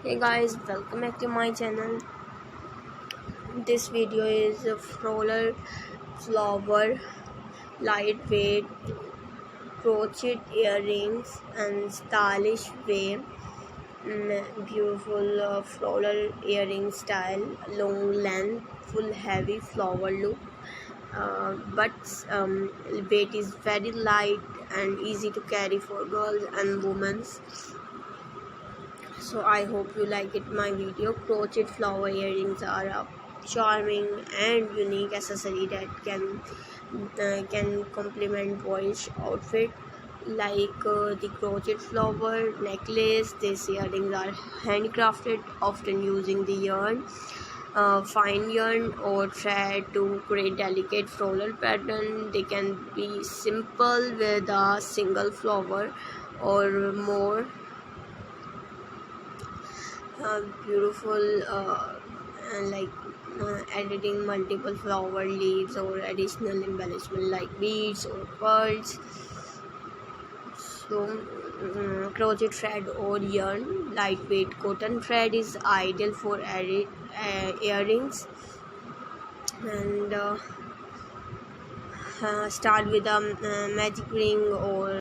Hey guys, welcome back to my channel. This video is a floral flower, lightweight crochet earrings and stylish way. Beautiful floral earring style, long length, full heavy flower look. But weight is very light and easy to carry for girls and women. So I hope you like it my video. Crochet flower earrings are a charming and unique accessory that can complement boyish outfit like the crochet flower necklace. These earrings are handcrafted, often using the yarn, fine yarn or thread to create delicate floral pattern. They can be simple with a single flower or more. Beautiful like editing multiple flower leaves or additional embellishment like beads or pearls. So crochet thread or yarn, lightweight cotton thread is ideal for earrings. And start with a magic ring or